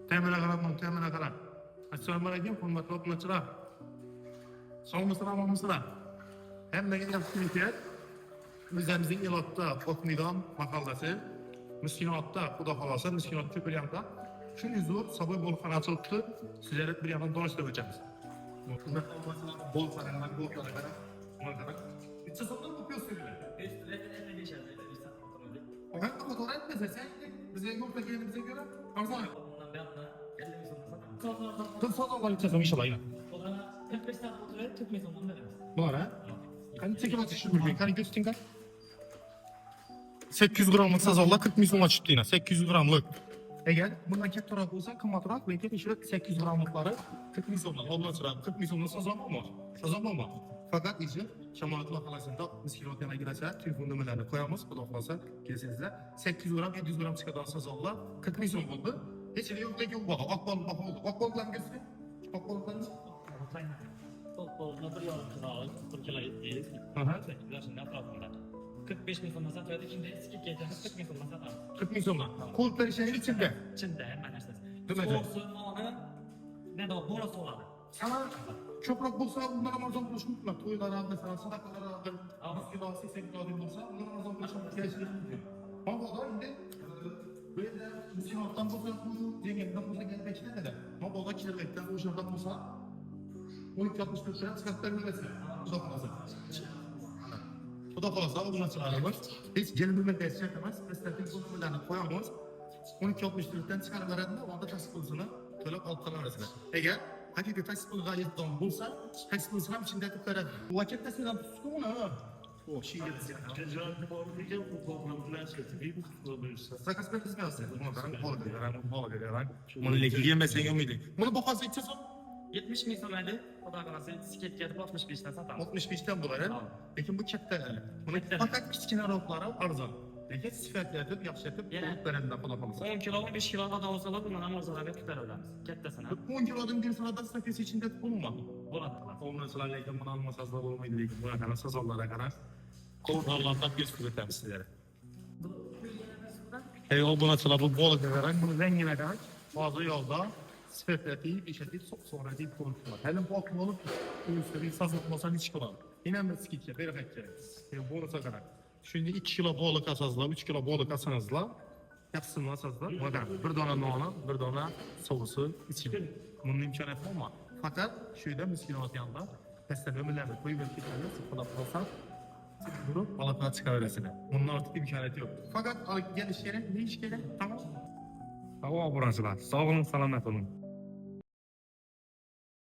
Temele karan, temele karan. Assalamu alaikum, hurmatli obunachilar. Sog'misizlar, omonmisizlar? Hammaga yaxshi ekan. Bizimizning Elotda, Otmidon mahallasi, Miskinotda, xudo xolosa, Miskinot ko'payamda. Shunday zo'r sabay bo'lxona ochilibdi. Sizlarga bir yandan donishtirib o'tamiz. Bunda bo'lxonalar, bo'lxonalar. Mana bitta so'mdan o'qiyapsizlar. Oha, fotoğraf mesela bize yokta geldiğimize göre arzan. Tüm fotoğraflar içerisinde inşallah yine. 45 tane oturuyor, Türk ondan veririz. Var ha? Hani çekim atışı bir hani göstereyim 800 gramlık sazonlar 40 milyon çıktı yine 800 gramlık. Eğer bundan kek tarafı olsa kımmatırak belki işte 800 gramlıkları 40 milyonlar. Ondan sonra 40 milyonlar sazon olmaz. Sazon olmaz. Fakat işi Şamalat mahallasında Miskinot yana girese telefon numaralarını koyamız. Bu da olmasa gelsenize 800 gram 700 gram çıkan sazonlar 40 milyon oldu. Hiç de yok da yok bak. Akbal bak oldu. Akbal'dan göstereyim. Akbal'dan Futboluna bir yarım kınalı, 40 kilo yettiyiz. Yaşında etrafında. 45 milyonla satıyordu, şimdi eski gecemiz 40 milyonla satar. 40 milyonlar. Kulüpler işinin içinde. İçinde hemen neredeyse. Değil mi? Soğuksun onu, ne de o, burası oladı. Sana çöprak bulsa bundan Amazon buluşmuşlar. Toylara mesela sadakalara alır. Ama kilo 80 kilo değil bulsa bundan Amazon buluşmuşlar. Geliştirir diyor. Ama o da şimdi böyle Miskinot'tan bulsa bu cengetten bulsa gelmek için ne de. Ama o da kirlikten buluşlardan bulsa 12.64 lira çıkartlar bilmesi. Bu da fazla. Bu da fazla. O buna çıkarılır. Hiç gelin destek etmez. Estetik bulunmalarını koyamaz. 12.64'ten çıkarılarında o anda taksi bulusunu tölep alttan arasına. Eğer hakikaten taksi bulu gayet don bulsa, taksi bulusunun içinde tutarır. Bu vakitte sizden tutsun mu? O şey yedisi. Sakas ben kızmıyor aslında. Bunu da bunu ilgili yemesen yemiydi. Bunu bu fazla içeceğiz 70 milyon öyle, o da kanası siket gelip 65'ten satar. 65'ten dolayı. Peki bu ketteler. Bunu fakat kiçkin aroklara arzan. Peki sifatlardır, yapıştırıp bulutlarından falan olsa. 10 kilo, 15 kilo da olsa da bundan amorzalarla tutar ödemiz. Kettesine. 10 kilodan bir sırada sakesi içinde bulunma. Burada. Ondan sonra leyken bunu almasazlar olmaydı leyken buna kadar sazonlara kadar. Kovdarlardan bir sürü temsilcileri. O buna sıra bu bol veren, bunu rengine kadar bazı yolda sifetletiği, işletip sonra deyip konuştular. Helim bu akım olup, bir sazlatmasan hiç kılan. İnan da skitçe, bir rekçe. Bonusa kadar. Şimdi 2 kilo boğuluk asazla, 3 kilo boğuluk asanızla yapsınlar asazla. Bakın, bir dona noğuna, bir dona soğusu için. Bunun imkanı olma. Fakat şöyle Miskinot yanında pestel ömürlerini koyu bir kitlerini sıfırla alsan durup balıklar çıkarırsın. Bunun artık imkaniyeti yok. Fakat geliş yeri, ne iş geri? Tamam. Tamam burasılar. Sağ olun, selamet olun.